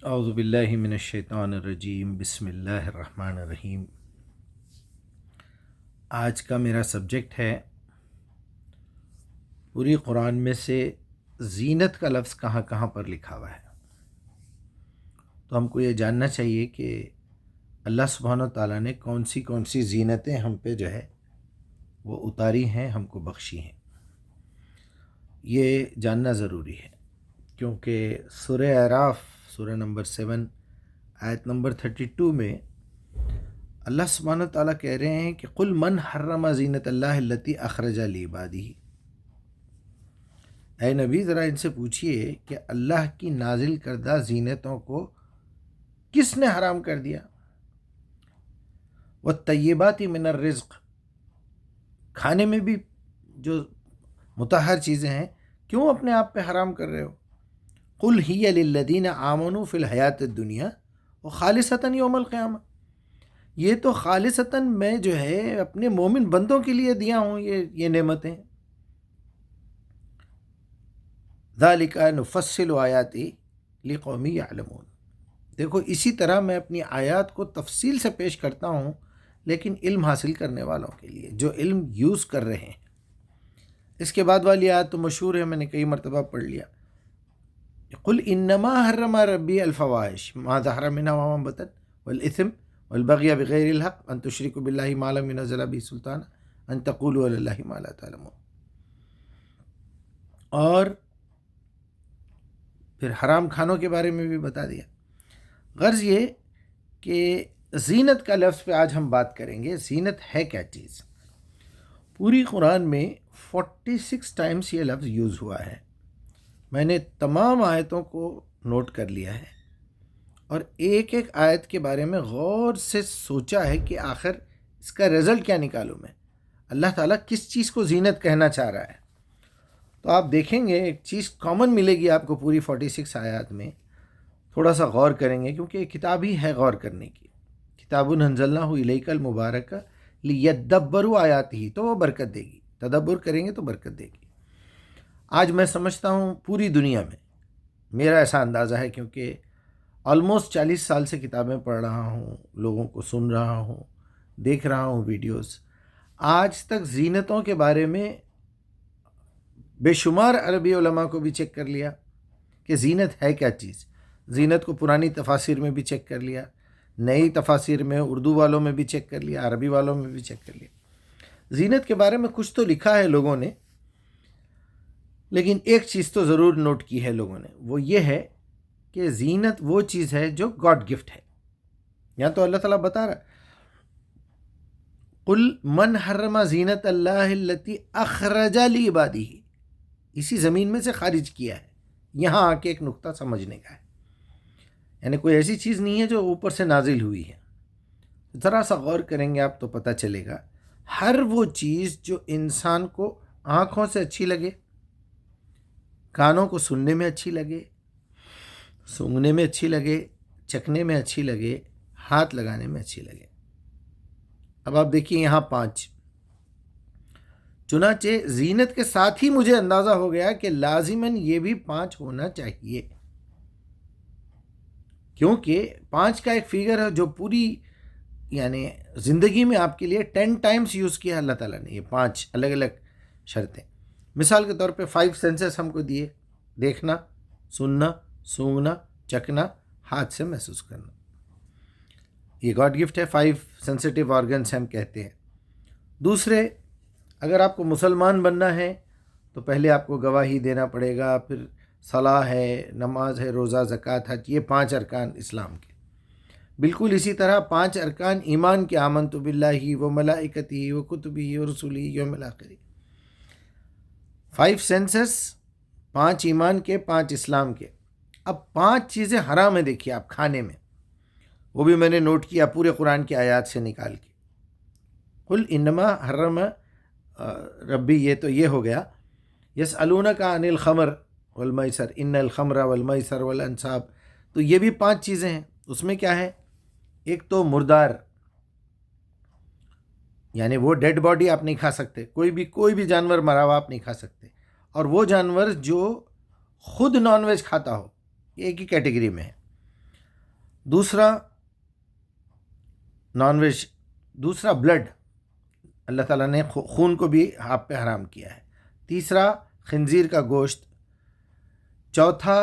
اعوذ باللہ من الشیطان الرجیم، بسم اللہ الرحمن الرحیم۔ آج کا میرا سبجیکٹ ہے پوری قرآن میں سے زینت کا لفظ کہاں کہاں پر لکھا ہوا ہے۔ تو ہم کو یہ جاننا چاہیے کہ اللہ سبحانہ و تعالیٰ نے کون سی زینتیں ہم پہ جو ہے وہ اتاری ہیں، ہم کو بخشی ہیں، یہ جاننا ضروری ہے، کیونکہ سورہ اعراف سورہ نمبر 7 آیت نمبر 32 میں اللہ سبحانہ تعالیٰ کہہ رہے ہیں کہ قل من حرم زینت اللہ التی اخرج لعبادہ۔ اے نبی ذرا ان سے پوچھئے کہ اللہ کی نازل کردہ زینتوں کو کس نے حرام کر دیا؟ والطیبات من الرزق، کھانے میں بھی جو مطہر چیزیں ہیں کیوں اپنے آپ پہ حرام کر رہے ہو؟ قل ہی للذین آمنوا فی الحیات الدنیا وخالصۃ یوم القیامہ، یہ تو خالصتاً میں جو ہے اپنے مومن بندوں کے لیے دیا ہوں یہ نعمتیں۔ ذالک نفصل آیات لقوم یعلمون، دیکھو اسی طرح میں اپنی آیات کو تفصیل سے پیش کرتا ہوں، لیکن علم حاصل کرنے والوں کے لیے جو علم یوز کر رہے ہیں۔ اس کے بعد والی آیت تو مشہور ہے، میں نے کئی مرتبہ پڑھ لیا۔ قل انما حرم ربی الفواحش ما ظہر منها وما بطن والاثم والبغی بغیر الحق ان تشرکوا باللہ ما لم ينزل به سلطانا ان تقولوا علی اللہ ما لا تعلمون، اور پھر حرام کھانوں کے بارے میں بھی بتا دیا۔ غرض یہ کہ زینت کا لفظ پہ آج ہم بات کریں گے۔ زینت ہے کیا چیز؟ پوری قرآن میں 46 ٹائمز یہ لفظ یوز ہوا ہے۔ میں نے تمام آیتوں کو نوٹ کر لیا ہے اور ایک ایک آیت کے بارے میں غور سے سوچا ہے کہ آخر اس کا رزلٹ کیا نکالوں میں، اللہ تعالیٰ کس چیز کو زینت کہنا چاہ رہا ہے۔ تو آپ دیکھیں گے ایک چیز کامن ملے گی آپ کو پوری 46 آیات میں، تھوڑا سا غور کریں گے کیونکہ یہ کتاب ہی ہے غور کرنے کی۔ کتاب انزلناہ الیک المبارک لیدبروا آیاتہ، تو وہ برکت دے گی، تدبر کریں گے تو برکت دے گی۔ آج میں سمجھتا ہوں پوری دنیا میں، میرا ایسا اندازہ ہے کیونکہ آلموسٹ 40 سال سے کتابیں پڑھ رہا ہوں، لوگوں کو سن رہا ہوں، دیکھ رہا ہوں ویڈیوز، آج تک زینتوں کے بارے میں بے شمار عربی علماء کو بھی چیک کر لیا کہ زینت ہے کیا چیز۔ زینت کو پرانی تفاسیر میں بھی چیک کر لیا، نئی تفاسیر میں، اردو والوں میں بھی چیک کر لیا، عربی والوں میں بھی چیک کر لیا۔ زینت کے بارے میں کچھ تو لکھا ہے لوگوں نے، لیکن ایک چیز تو ضرور نوٹ کی ہے لوگوں نے، وہ یہ ہے کہ زینت وہ چیز ہے جو گاڈ گفٹ ہے۔ یہاں تو اللہ تعالیٰ بتا رہا ہے قل من حرم زینت اللہ التی اخرج لعبادہ، اسی زمین میں سے خارج کیا ہے۔ یہاں آ کے ایک نقطہ سمجھنے کا ہے، یعنی کوئی ایسی چیز نہیں ہے جو اوپر سے نازل ہوئی ہے۔ ذرا سا غور کریں گے آپ تو پتہ چلے گا، ہر وہ چیز جو انسان کو آنکھوں سے اچھی لگے، کانوں کو سننے میں اچھی لگے، سونگھنے میں اچھی لگے، چکھنے میں اچھی لگے، ہاتھ لگانے میں اچھی لگے۔ اب آپ دیکھیے یہاں 5، چنانچہ زینت کے ساتھ ہی مجھے اندازہ ہو گیا کہ لازماً یہ بھی 5 ہونا چاہیے، کیونکہ 5 کا ایک فگر ہے جو پوری یعنی زندگی میں آپ کے لیے 10 ٹائمز یوز کیا اللہ تعالیٰ نے، یہ 5 الگ الگ شرطیں۔ مثال کے طور پہ 5 سینسز ہم کو دیے، دیکھنا، سننا، سونگھنا، چکھنا، ہاتھ سے محسوس کرنا، یہ گاڈ گفٹ ہے۔ 5 سینسٹیو آرگنس ہم کہتے ہیں۔ دوسرے، اگر آپ کو مسلمان بننا ہے تو پہلے آپ کو گواہی دینا پڑے گا، پھر صلاح ہے، نماز ہے، روزہ، زکوٰۃ، حج، یہ 5 ارکان اسلام کے۔ بالکل اسی طرح 5 ارکان ایمان کے، آمنت باللہ و ملائکتہ و کتبہ و رسلہ یوم الآخر۔ 5 سینسز، 5 ایمان کے، 5 اسلام کے۔ اب 5 چیزیں حرام ہیں، دیکھیے آپ کھانے میں، وہ بھی میں نے نوٹ کیا پورے قرآن کی آیات سے نکال کے۔ قل انما حرم ربی، یہ تو یہ ہو گیا۔ یسألونک عن الخمر والمیسر ان الخمر والمیسر والانصاب، تو یہ بھی 5 چیزیں ہیں۔ اس میں کیا ہے؟ ایک تو مردار، یعنی وہ ڈیڈ باڈی آپ نہیں کھا سکتے، کوئی بھی جانور مرا ہوا آپ نہیں کھا سکتے، اور وہ جانور جو خود نان ویج کھاتا ہو، یہ ایک ہی کیٹیگری میں ہے۔ دوسرا نان ویج، دوسرا بلڈ، اللہ تعالیٰ نے خون کو بھی آپ پہ حرام کیا ہے. تیسرا خنزیر کا گوشت. چوتھا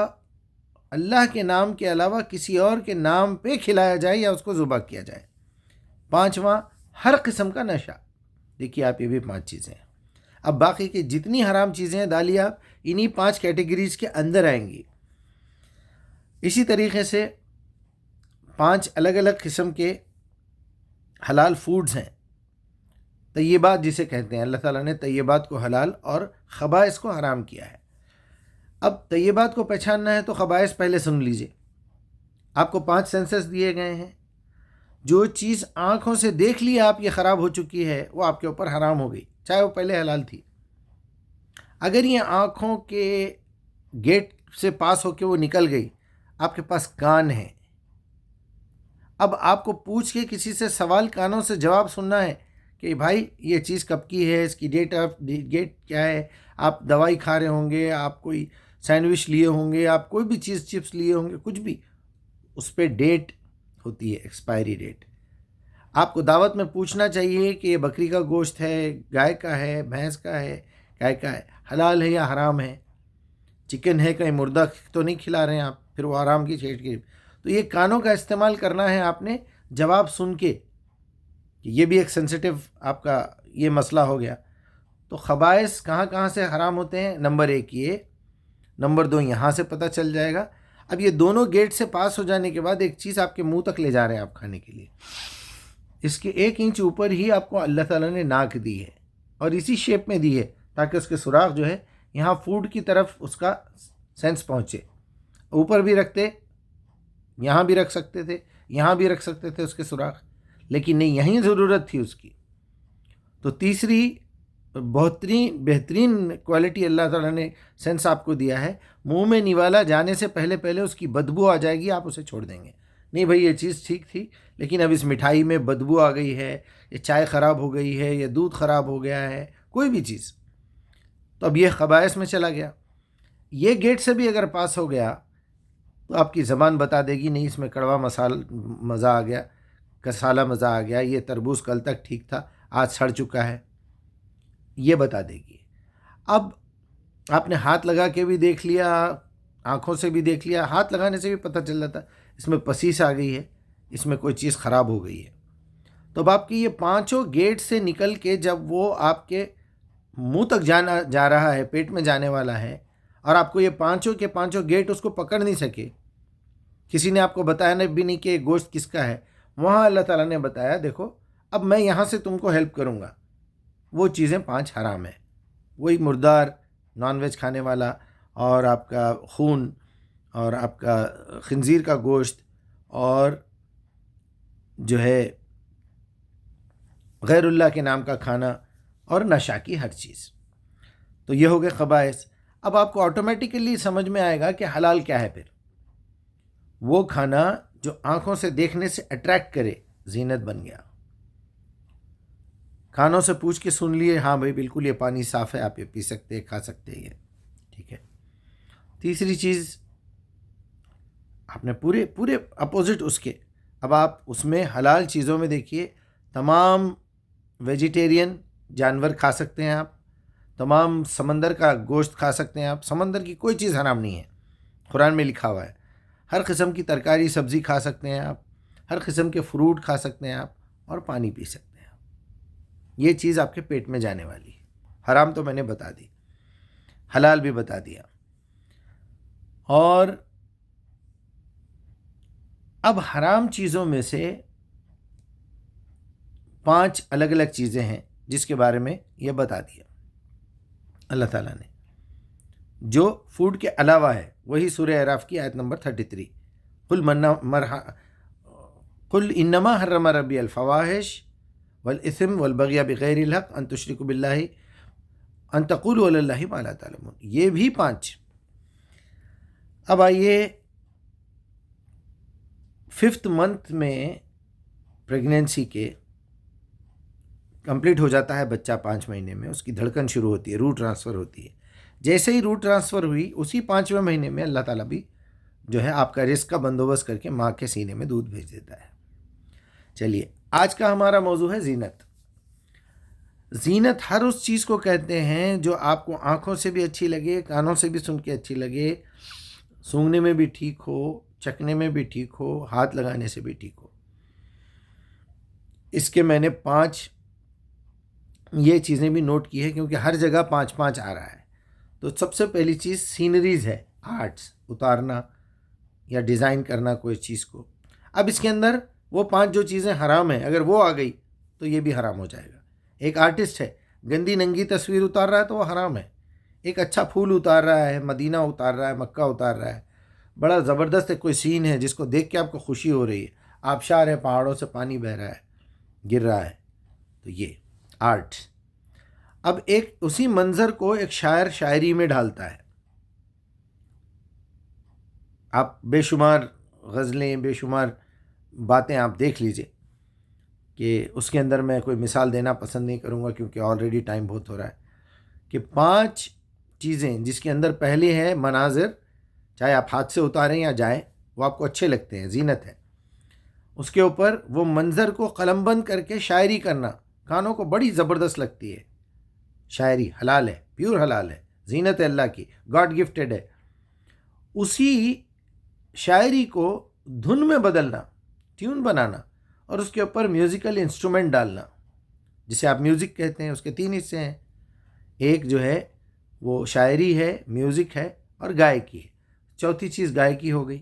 اللہ کے نام کے علاوہ کسی اور کے نام پہ کھلایا جائے یا اس کو ذبح کیا جائے. پانچواں ہر قسم کا نشہ. دیکھیے آپ، یہ بھی 5 چیزیں ہیں. اب باقی کی جتنی حرام چیزیں ہیں ڈالیے آپ، انہی 5 کیٹیگریز کے اندر آئیں گی. اسی طریقے سے 5 الگ الگ قسم کے حلال فوڈز ہیں. طیبات جسے کہتے ہیں، اللہ تعالیٰ نے طیبات کو حلال اور خبائث کو حرام کیا ہے. اب طیبات کو پہچاننا ہے تو خبائث پہلے سن لیجئے. آپ کو 5 سینسز دیے گئے ہیں. جو چیز آنکھوں سے دیکھ لی آپ یہ خراب ہو چکی ہے، وہ آپ کے اوپر حرام ہو گئی، چاہے وہ پہلے حلال تھی. اگر یہ آنکھوں کے گیٹ سے پاس ہو کے وہ نکل گئی، آپ کے پاس کان ہے، اب آپ کو پوچھ کے کسی سے سوال کانوں سے جواب سننا ہے کہ بھائی یہ چیز کب کی ہے، اس کی ڈیٹ کیا ہے. آپ دوائی کھا رہے ہوں گے، آپ کوئی سینڈوچ لیے ہوں گے، آپ کوئی بھی چیز چپس لیے ہوں گے، کچھ بھی، اس پہ ڈیٹ ہوتی ہے، ایکسپائری ڈیٹ. آپ کو دعوت میں پوچھنا چاہیے کہ یہ بکری کا گوشت ہے، گائے کا ہے، بھینس کا ہے، گائے کا ہے، حلال ہے یا حرام ہے. چکن ہے، کہیں مردہ تو نہیں کھلا رہے ہیں آپ، پھر وہ حرام کی چھیڑ کی. تو یہ کانوں کا استعمال کرنا ہے آپ نے جواب سن کے. یہ بھی ایک سینسٹیو آپ کا یہ مسئلہ ہو گیا. تو خبائث کہاں کہاں سے حرام ہوتے ہیں؟ نمبر 1 یہ، نمبر 2 یہاں سے پتہ چل جائے گا. اب یہ دونوں گیٹ سے پاس ہو جانے کے بعد ایک چیز آپ کے منہ تک لے جا رہے ہیں آپ کھانے کے لیے. اس کے 1 انچ اوپر ہی آپ کو اللہ تعالیٰ نے ناک دی ہے، اور اسی شیپ میں دی ہے تاکہ اس کے سوراخ جو ہے یہاں فوڈ کی طرف اس کا سینس پہنچے. اوپر بھی رکھتے، یہاں بھی رکھ سکتے تھے، یہاں بھی رکھ سکتے تھے اس کے سوراخ، لیکن نہیں، یہیں ضرورت تھی اس کی. تو تیسری بہترین کوالٹی اللہ تعالیٰ نے سینس آپ کو دیا ہے. منہ میں نوالا جانے سے پہلے اس کی بدبو آ جائے گی، آپ اسے چھوڑ دیں گے. نہیں بھائی یہ چیز ٹھیک تھی، لیکن اب اس مٹھائی میں بدبو آ گئی ہے، یہ چائے خراب ہو گئی ہے، یہ دودھ خراب ہو گیا ہے، کوئی بھی چیز، تو اب یہ خبائث میں چلا گیا. یہ گیٹ سے بھی اگر پاس ہو گیا تو آپ کی زبان بتا دے گی نہیں اس میں کڑوا مزہ آ گیا، کسالہ مزہ آ گیا، یہ تربوز کل تک ٹھیک تھا آج سڑ چکا ہے، یہ بتا دے گی. اب آپ نے ہاتھ لگا کے بھی دیکھ لیا، آنکھوں سے بھی دیکھ لیا، ہاتھ لگانے سے بھی پتہ چل جاتا اس میں پسیس آ گئی ہے، اس میں کوئی چیز خراب ہو گئی ہے. تو اب آپ کی یہ 5 گیٹ سے نکل کے جب وہ آپ کے منہ تک جا رہا ہے، پیٹ میں جانے والا ہے، اور آپ کو یہ 5 کے 5 گیٹ اس کو پکڑ نہیں سکے، کسی نے آپ کو بتایا بھی نہیں کہ گوشت کس کا ہے، وہاں اللہ تعالیٰ نے بتایا دیکھو اب میں یہاں سے تم کو ہیلپ کروں گا. وہ چیزیں 5 حرام ہیں. وہی مردار، نان ویج کھانے والا، اور آپ کا خون، اور آپ کا خنزیر کا گوشت، اور جو ہے غیر اللہ کے نام کا کھانا، اور نشہ کی ہر چیز. تو یہ ہو گئے خبائث. اب آپ کو آٹومیٹیکلی سمجھ میں آئے گا کہ حلال کیا ہے. پھر وہ کھانا جو آنکھوں سے دیکھنے سے اٹریکٹ کرے، زینت بن گیا. کھانوں سے پوچھ کے سن لیے ہاں بھائی بالکل یہ پانی صاف ہے، آپ یہ پی سکتے ہیں، کھا سکتے ہیں، یہ ٹھیک ہے. تیسری چیز آپ نے پورے اپوزٹ اس کے، اب آپ اس میں حلال چیزوں میں دیکھیے تمام ویجیٹیرین جانور کھا سکتے ہیں آپ، تمام سمندر کا گوشت کھا سکتے ہیں آپ، سمندر کی کوئی چیز حرام نہیں ہے، قرآن میں لکھا ہوا ہے. ہر قسم کی ترکاری سبزی کھا سکتے ہیں آپ، ہر قسم کے فروٹ کھا سکتے ہیں آپ، اور پانی پی سکتے ہیں آپ. یہ چیز آپ کے پیٹ میں جانے والی ہے. حرام تو میں نے بتا دی، حلال بھی بتا دیا. اور اب حرام چیزوں میں سے 5 الگ الگ چیزیں ہیں جس کے بارے میں یہ بتا دیا اللہ تعالیٰ نے، جو فوڈ کے علاوہ ہے. وہی سورہ اعراف کی آیت نمبر 33، قل انما حرم ربی الفواحش والاثم والبغی بغیر الحق ان تشرکوا باللہ ان تقولوا علی اللہ ما لا تعلمون. یہ بھی 5. اب آئیے 5th منتھ میں پریگنینسی کے کمپلیٹ ہو جاتا ہے بچہ، 5 مہینے میں اس کی دھڑکن شروع ہوتی ہے، روح ٹرانسفر ہوتی ہے. جیسے ہی روح ٹرانسفر ہوئی اسی 5ویں مہینے میں اللہ تعالیٰ بھی جو ہے آپ کا رزق کا بندوبست کر کے ماں کے سینے میں دودھ بھیج دیتا ہے۔ چلیے، آج کا ہمارا موضوع ہے زینت۔ زینت ہر اس چیز کو کہتے ہیں جو آپ کو آنکھوں سے بھی اچھی لگے، کانوں سے بھی سن کے اچھی لگے، سونگھنے میں بھی ٹھیک ہو، چکھنے میں بھی ٹھیک ہو، ہاتھ لگانے سے بھی ٹھیک ہو۔ اس کے میں نے 5 یہ چیزیں بھی نوٹ کی ہے، کیونکہ ہر جگہ 5 آ رہا ہے۔ تو سب سے پہلی چیز سینریز ہے، آرٹس، اتارنا یا ڈیزائن کرنا کوئی چیز کو۔ اب اس کے اندر وہ 5 جو چیزیں حرام ہیں، اگر وہ آ گئی تو یہ بھی حرام ہو جائے گا۔ ایک آرٹسٹ ہے، گندی ننگی تصویر اتار رہا ہے تو وہ حرام ہے۔ ایک اچھا پھول اتار رہا ہے، مدینہ اتار رہا ہے، مکہ اتار رہا ہے، بڑا زبردست کوئی سین ہے جس کو دیکھ کے آپ کو خوشی ہو رہی ہے، آبشار ہے، پہاڑوں سے پانی بہہ رہا ہے، گر رہا ہے، تو یہ آرٹ۔ اب ایک اسی منظر کو ایک شاعر شاعری میں ڈالتا ہے۔ آپ بے شمار غزلیں، بے شمار باتیں آپ دیکھ لیجئے، کہ اس کے اندر میں کوئی مثال دینا پسند نہیں کروں گا کیونکہ آلریڈی ٹائم بہت ہو رہا ہے، کہ 5 چیزیں جس کے اندر پہلے ہے مناظر، چاہے آپ ہاتھ سے اتاریں یا جائیں، وہ آپ کو اچھے لگتے ہیں، زینت ہے۔ اس کے اوپر وہ منظر کو قلم بند کر کے شاعری کرنا کانوں کو بڑی زبردست لگتی ہے۔ شاعری حلال ہے، پیور حلال ہے، زینت ہے اللہ کی، گاڈ گفٹڈ ہے۔ اسی شاعری کو دھن میں بدلنا، ٹیون بنانا، اور اس کے اوپر میوزیکل انسٹرومنٹ ڈالنا، جسے آپ میوزک کہتے ہیں۔ اس کے 3 حصے ہیں، ایک جو ہے وہ شاعری ہے، میوزک ہے، اور گائکی ہے۔ چوتھی چیز گائکی ہو گئی۔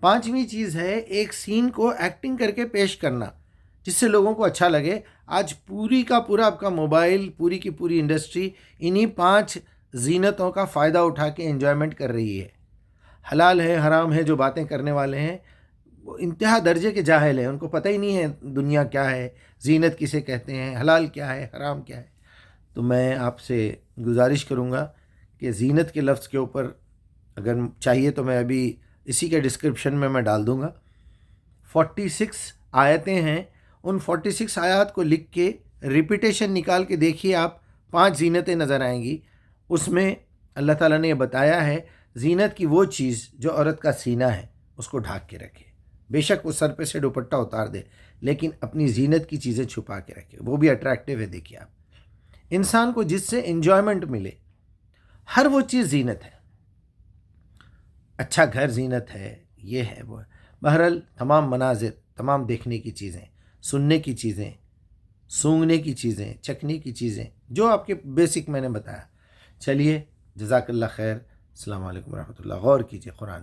5ویں چیز ہے ایک سین کو ایکٹنگ کر کے پیش کرنا جس سے لوگوں کو اچھا لگے۔ آج پوری کا پورا آپ کا موبائل، پوری کی پوری انڈسٹری انہی 5 زینتوں کا فائدہ اٹھا کے انجوائمنٹ کر رہی ہے۔ حلال ہے، حرام ہے، جو باتیں کرنے والے ہیں وہ انتہا درجے کے جاہل ہیں، ان کو پتہ ہی نہیں ہے دنیا کیا ہے، زینت کسے کہتے ہیں، حلال کیا ہے، حرام کیا ہے۔ تو میں آپ سے گزارش کروں گا کہ زینت کے لفظ کے اوپر اگر چاہیے تو میں ابھی اسی کے ڈسکرپشن میں ڈال دوں گا۔ 46 آیتیں ہیں، ان 46 آیات کو لکھ کے ریپیٹیشن نکال کے دیکھیے، آپ 5 زینتیں نظر آئیں گی۔ اس میں اللہ تعالیٰ نے یہ بتایا ہے زینت کی وہ چیز جو عورت کا سینہ ہے اس کو ڈھانک کے رکھے، بے شک وہ سر پہ سے دوپٹہ اتار دے لیکن اپنی زینت کی چیزیں چھپا کے رکھے، وہ بھی اٹریکٹیو ہے۔ دیکھیے آپ، انسان کو جس سے انجوائمنٹ ملے، ہر وہ چیز زینت ہے۔ اچھا گھر زینت ہے، یہ ہے وہ ہے۔ بہرحال تمام مناظر، تمام دیکھنے کی چیزیں، سننے کی چیزیں، سونگھنے کی چیزیں، چکھنے کی چیزیں، جو آپ کے بیسک میں نے بتایا۔ چلیے، جزاک اللہ خیر، السلام علیکم ورحمۃ اللہ۔ غور کیجیے قرآن۔